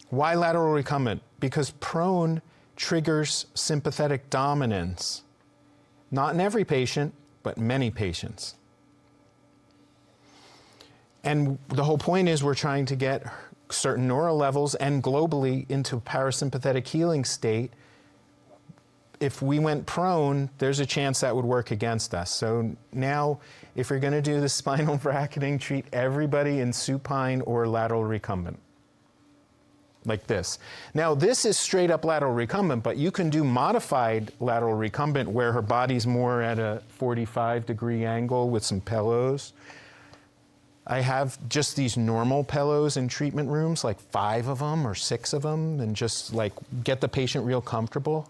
Why lateral recumbent? Because prone triggers sympathetic dominance. Not in every patient, but many patients. And the whole point is we're trying to get certain neural levels and globally into a parasympathetic healing state. If we went prone, there's a chance that would work against us. So now, if you're going to do the spinal bracketing, treat everybody in supine or lateral recumbent, like this. Now, this is straight up lateral recumbent, but you can do modified lateral recumbent where her body's more at a 45-degree angle with some pillows. I have just these normal pillows in treatment rooms, like 5 of them or 6 of them, and just like get the patient real comfortable.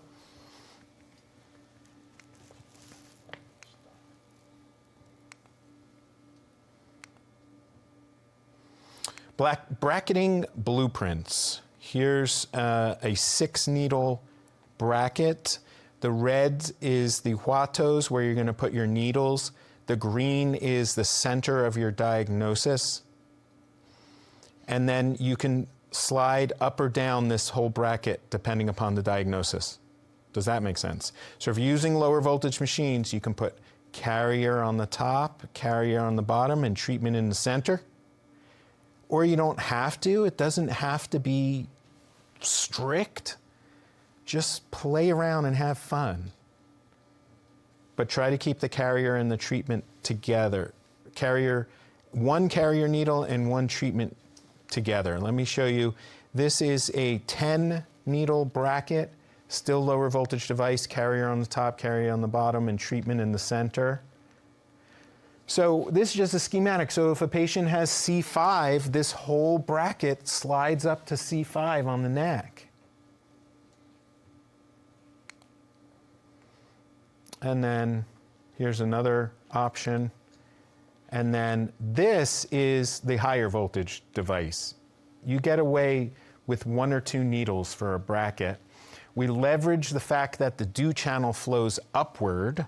Bracketing blueprints. Here's a 6-needle bracket. The red is the huatos, where you're going to put your needles. The green is the center of your diagnosis. And then you can slide up or down this whole bracket depending upon the diagnosis. Does that make sense? So if you're using lower voltage machines, you can put carrier on the top, carrier on the bottom, and treatment in the center. Or you don't have to. It doesn't have to be strict. Just play around and have fun. But try to keep the carrier and the treatment together. One carrier needle and one treatment together. Let me show you. This is a 10-needle bracket, still lower voltage device, carrier on the top, carrier on the bottom, and treatment in the center. So this is just a schematic. So if a patient has C5, this whole bracket slides up to C5 on the neck. And then here's another option. And then this is the higher voltage device. You get away with 1 or 2 needles for a bracket. We leverage the fact that the dew channel flows upward,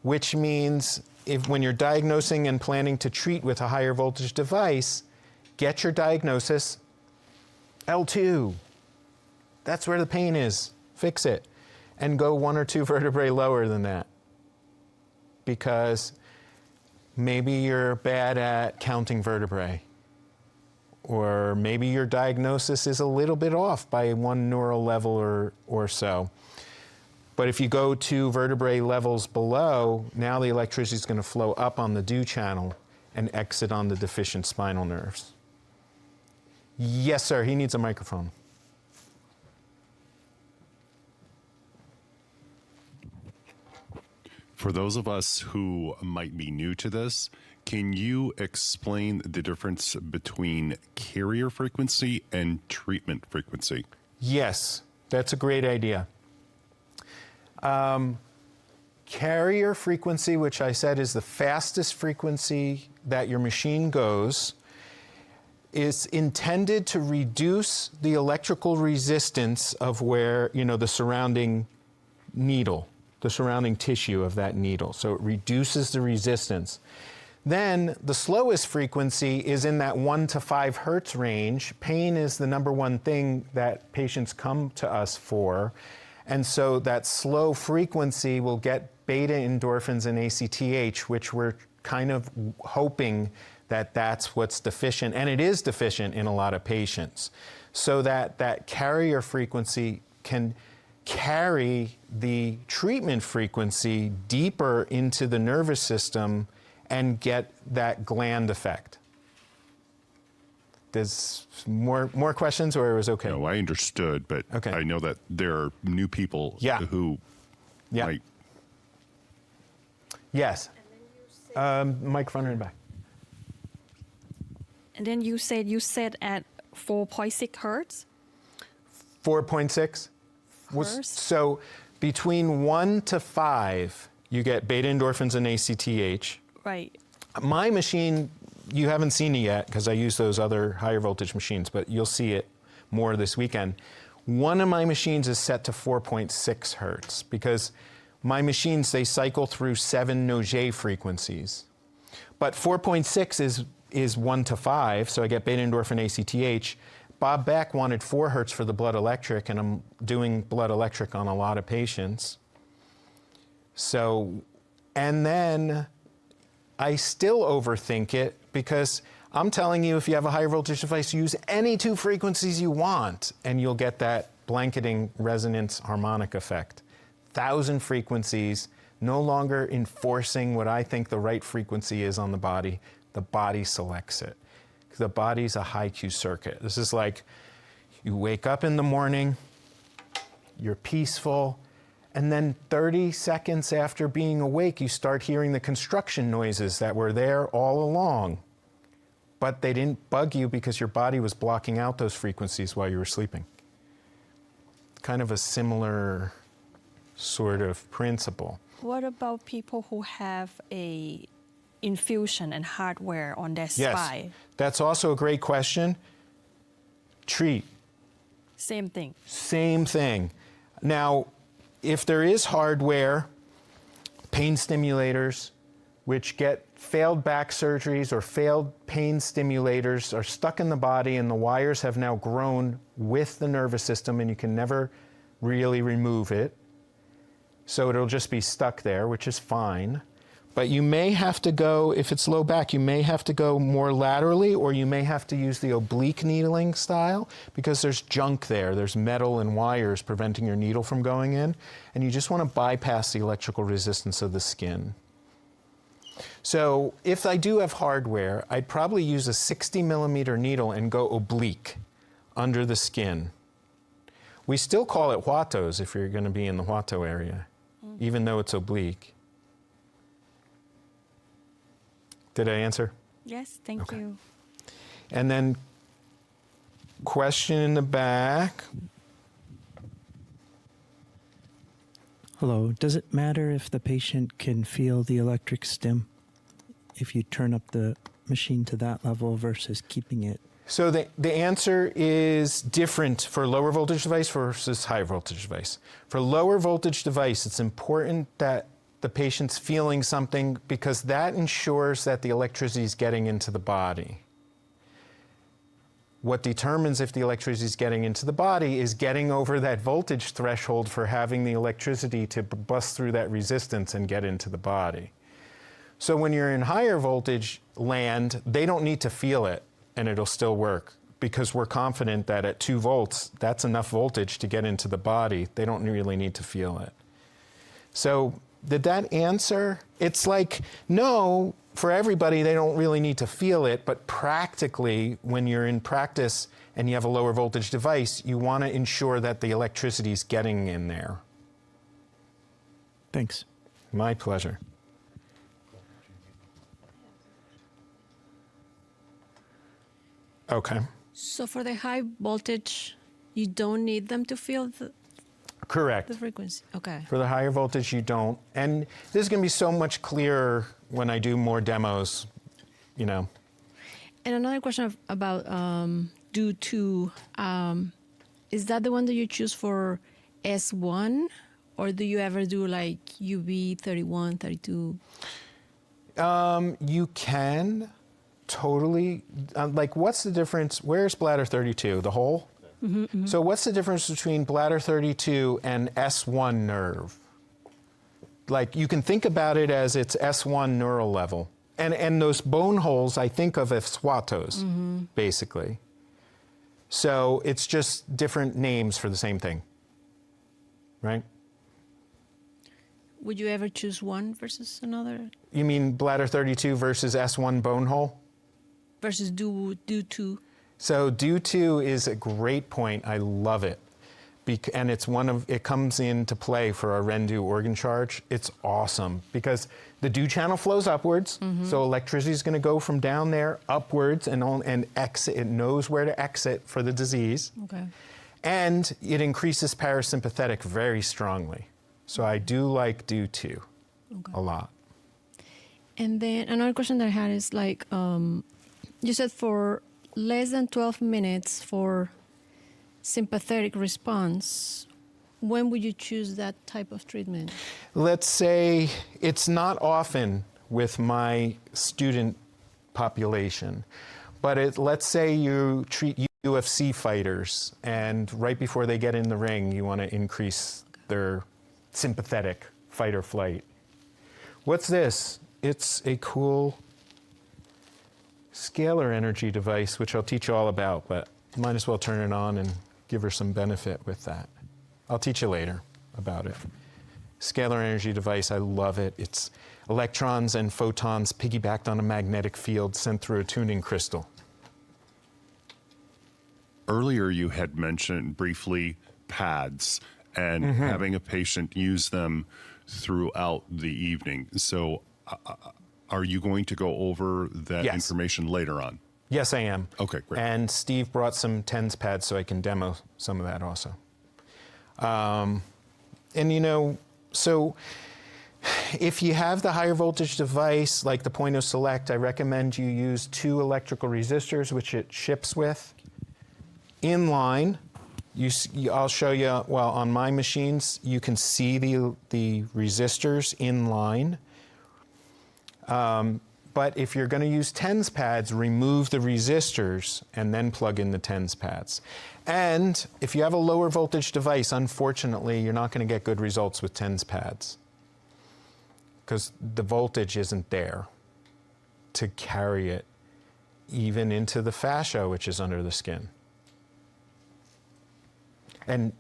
which means when you're diagnosing and planning to treat with a higher voltage device, get your diagnosis, L2. That's where the pain is. Fix it. And go 1 or 2 vertebrae lower than that. Because maybe you're bad at counting vertebrae. Or maybe your diagnosis is a little bit off by 1 neural level or so. But if you go 2 vertebrae levels below, now the electricity is going to flow up on the dew channel and exit on the deficient spinal nerves. Yes, sir, he needs a microphone. For those of us who might be new to this, can you explain the difference between carrier frequency and treatment frequency? Yes, that's a great idea. Carrier frequency, which I said is the fastest frequency that your machine goes, is intended to reduce the electrical resistance of where, the surrounding needle, the surrounding tissue of that needle. So it reduces the resistance. Then the slowest frequency is in that 1 to 5 hertz range. Pain is the #1 thing that patients come to us for. And so that slow frequency will get beta endorphins and ACTH, which we're kind of hoping that that's what's deficient. And it is deficient in a lot of patients. So that carrier frequency can carry the treatment frequency deeper into the nervous system and get that gland effect. There's more questions, or it was okay? No, I understood, but okay. I know that there are new people who might. Yes. Microphone in the back. And then you said you set at 4.6 hertz? 4.6? So between 1 to 5, you get beta endorphins and ACTH. Right. My machine, you haven't seen it yet because I use those other higher voltage machines, but you'll see it more this weekend. One of my machines is set to 4.6 hertz because my machines, they cycle through 7 Noget frequencies. But 4.6 is 1 to 5, so I get beta endorphin ACTH. Bob Beck wanted 4 hertz for the blood electric, and I'm doing blood electric on a lot of patients. So, and then I still overthink it because I'm telling you, if you have a higher voltage device, use any 2 frequencies you want, and you'll get that blanketing resonance harmonic effect. 1,000 frequencies, no longer enforcing what I think the right frequency is on the body. The body selects it. The body's a high Q circuit. This is like you wake up in the morning, you're peaceful, and then 30 seconds after being awake, you start hearing the construction noises that were there all along. But they didn't bug you because your body was blocking out those frequencies while you were sleeping. Kind of a similar sort of principle. What about people who have a infusion and hardware on their Yes, spine? that's also a great question. Treat. Same thing. Same thing. Now, if there is hardware, pain stimulators, which get failed back surgeries or failed pain stimulators are stuck in the body, and the wires have now grown with the nervous system, and you can never really remove it. So it'll just be stuck there, which is fine. But you may have to go, if it's low back, you may have to go more laterally, or you may have to use the oblique needling style because there's junk there. There's metal and wires preventing your needle from going in, and you just want to bypass the electrical resistance of the skin. So if I do have hardware, I'd probably use a 60 millimeter needle and go oblique under the skin. We still call it huatos if you're going to be in the huato area, even though it's oblique. Did I answer? Yes, thank you. And then question in the back. Hello. Does it matter if the patient can feel the electric stim if you turn up the machine to that level versus keeping it? So the answer is different for lower voltage device versus high voltage device. For lower voltage device, it's important that the patient's feeling something because that ensures that the electricity is getting into the body. What determines if the electricity is getting into the body is getting over that voltage threshold for having the electricity to bust through that resistance and get into the body. So when you're in higher voltage land, they don't need to feel it and it'll still work because we're confident that at 2 volts, that's enough voltage to get into the body. They don't really need to feel it. So did that answer? It's like, no, for everybody, they don't really need to feel it, but practically, when you're in practice and you have a lower voltage device, you want to ensure that the electricity is getting in there. Thanks. My pleasure. Okay. So for the high voltage, you don't need them to feel Correct. the frequency. Okay. For the higher voltage, you don't. And this is going to be so much clearer when I do more demos, you know. And another question about due to, is that the one that you choose for S1? Or do you ever do like UV 31, 32? You can totally, like what's the difference? Where's bladder 32? The hole? Mm-hmm, mm-hmm. So what's the difference between bladder 32 and S1 nerve? Like you can think about it as it's S1 neural level. And those bone holes I think of as swatos, basically. So it's just different names for the same thing, right? Would you ever choose one versus another? You mean bladder 32 versus S1 bone hole? Versus due to? So due to is a great point. I love it. And it's it comes into play for our Rendu organ charge. It's awesome because the due channel flows upwards. So electricity is going to go from down there upwards and exit. It knows where to exit for the disease. Okay. And it increases parasympathetic very strongly. So I do like due to a lot. And then another question that I had is like, you said for less than 12 minutes for sympathetic response, when would you choose that type of treatment? Let's say it's not often with my student population, but let's say you treat UFC fighters, and right before they get in the ring, you want to increase their sympathetic fight or flight. What's this? It's a cool scalar energy device, which I'll teach you all about, but might as well turn it on and give her some benefit with that. I'll teach you later about it. Scalar energy device, I love it. It's electrons and photons piggybacked on a magnetic field sent through a tuning crystal. Earlier, you had mentioned briefly pads and having a patient use them throughout the evening. So are you going to go over that Yes. information later on? Yes, I am. Okay, great. And Steve brought some TENS pads so I can demo some of that also. And you know, so if you have the higher voltage device like the Point of Select, I recommend you use 2 electrical resistors, which it ships with. In line, I'll show you, well, on my machines, you can see the resistors in line. But if you're going to use TENS pads, remove the resistors and then plug in the TENS pads. And if you have a lower voltage device, unfortunately, you're not going to get good results with TENS pads because the voltage isn't there to carry it even into the fascia, which is under the skin. And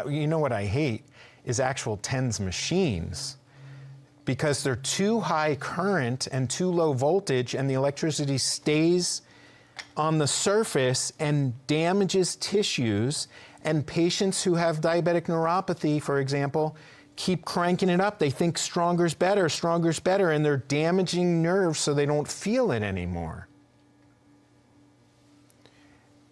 you know what I hate is actual TENS machines, because they're too high current and too low voltage, and the electricity stays on the surface and damages tissues. And patients who have diabetic neuropathy, for example, keep cranking it up. They think stronger is better, and they're damaging nerves so they don't feel it anymore.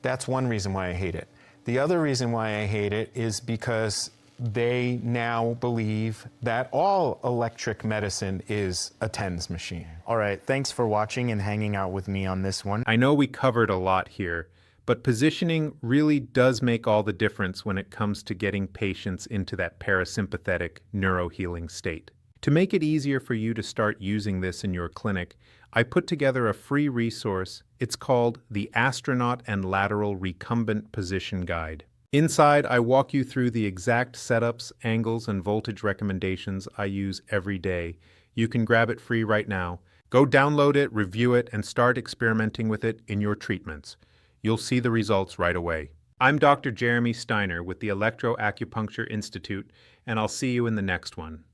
That's one reason why I hate it. The other reason why I hate it is because they now believe that all electric medicine is a TENS machine. All right, thanks for watching and hanging out with me on this one. I know we covered a lot here, but positioning really does make all the difference when it comes to getting patients into that parasympathetic neuro-healing state. To make it easier for you to start using this in your clinic, I put together a free resource. It's called the Astronaut and Lateral Recumbent Position Guide. Inside, I walk you through the exact setups, angles, and voltage recommendations I use every day. You can grab it free right now. Go download it, review it, and start experimenting with it in your treatments. You'll see the results right away. I'm Dr. Jeremy Steiner with the Electro Acupuncture Institute, and I'll see you in the next one.